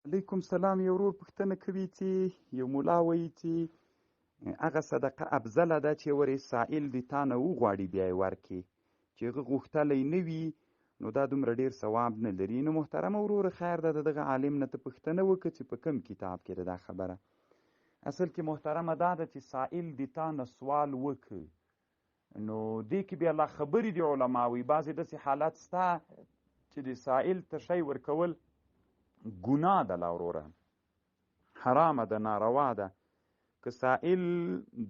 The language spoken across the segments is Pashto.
علیکم سلام. یو ورور پوښتنه کوي چې یو ملا وایي چې هغه صدقه افضله ده چې ورې سائل د تا نه وغواړي بیا یې ورکړي، چې هغه غوښتلی نه وي نو دا دومره ډېر ثواب نه لري. نو محترمه وروره خیر ده د دغه عالم نه ته پوښتنه وکړه چې په کوم کتاب کې ده دا خبره. اصل کې محترمه دا ده چې سائل د تا نه سوال وکړ نو دې کې بیا لا خبرې د علماوي. بعضې داسې حالات سته چې د سائل ته شی ورکول ګناه ده لا وروره، حرامه ده، ناروا ده. که سائل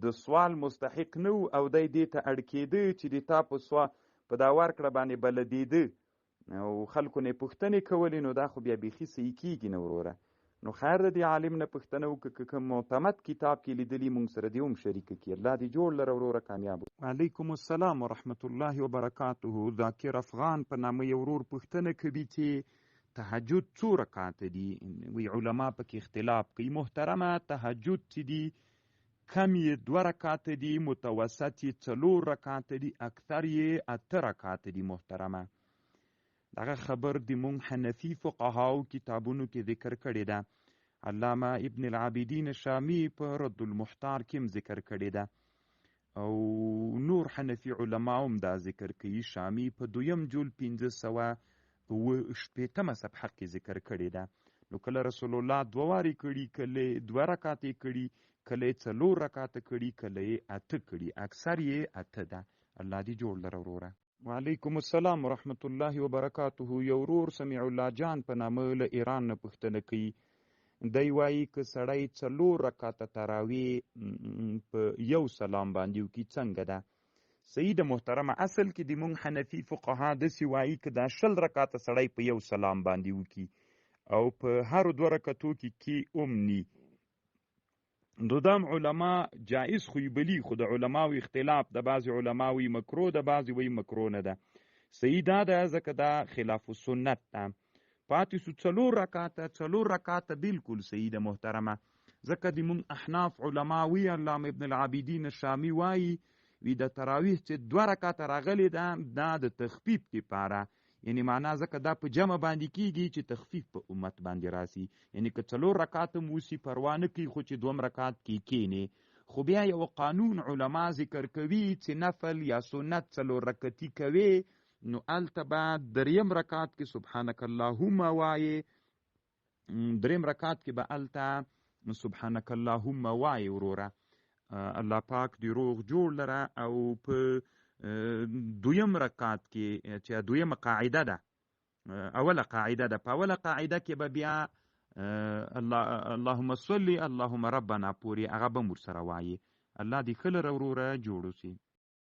د سوال مستحق نه و او دی دې ته اړ کېده چې د تا په دا ورکړه باندې بلدېده او خلکو نه یې پوښتنې کولې، نو دا خو بیا بیخي صحیح کېږي نه وروره. نو خیر د دې عالم نه پوښتنه وکړه که کوم معتمد کتاب کې لیدلي موږ سره دې هم شریکه کړي. الله دې جوړ لره وروره، کامیاب. وعلیکم السلام ورحمت الله وبرکاته. ذاکر افغان په نامه یو ورور پوښتنه کوي چې تهجد څو رکعاته دي؟ وی علما پکې اختلاف کوي. محترمه تهجد چې دي کم یې 2 رکعاته دي، متوسط یې 4 رکعاته دي، اکثر یې 8 رکعاته دي. محترمه دغه خبر د مونږ حنفي فقهاو کتابونو کې ذکر کړې ده. علامه ابن العابدین شامی په رد المحتار کې ذکر کړې ده او نور حنفي علما هم دا ذکر کوي. شامی په 2م جول 580 صفحه کې ذکر کړې ده. نو کله رسول الله 2 وارې کړي، کله 2 رکعاتې کړي، کله 4 رکعاته کړي، کله 8 کړي، اکثر یې 8 ده. الله دې جوړ لره وروره. وعلیکم السلام ورحمت الله وبرکاته. یو ورور سمیع الله جان په نامه له ایران نه پوښتنه کوي. دی وایي که سړی 4 رکعاته تراویح په یو سلام باندې وکړي څنګه ده؟ صحیح ده محترمه. اصل کې د مونږ حنفي فقها داسې وایي که دا 20 رکعاته سړی په یو سلام باندې وکړي او په هرو 2 رکعتو کې امني، نو دام علما جائز خوی بلی. خود علماوی اختلاف ده، بعضی علماوی مکرو ده، بعضی وی مکرو نه ده. صحیح دا ده ځکه دا خلاف السنت ده. پاتې سو 4 رکعاته بالکل صحیح ده محترمه. ځکه د مونږ احناف علماوی علامه ابن العابدین شامی وایي وی د تراویح چې 2 رکعاته راغلی ده دا د تخفیف لپاره، یعنی معنا ځکه دا په جمع باندې کیږي چې تخفیف په امت باندې راسي. یعنی که 4 رکعات موسی پروا نه کوي خو چې 2 رکعات کې کینی. خو بیا یو قانون علما ذکر کوي چې نفل یا سنت 4 رکعتي کوي نو الته بعد 3 رکعات کې سبحانك اللهم وایي، 3 رکعات کې به الته سبحانك اللهم وایي وروره. الله پاک دی روغ جوړ لره. او په 2م رکعات کې چې 2مه قاعده ده، اوله قاعده ده، په اوله قاعده کې به بیا اللهم صل اللهم ربنا پورې هغه به مور سره وایي. الله دې ښه لره وروره جوړ اوسي.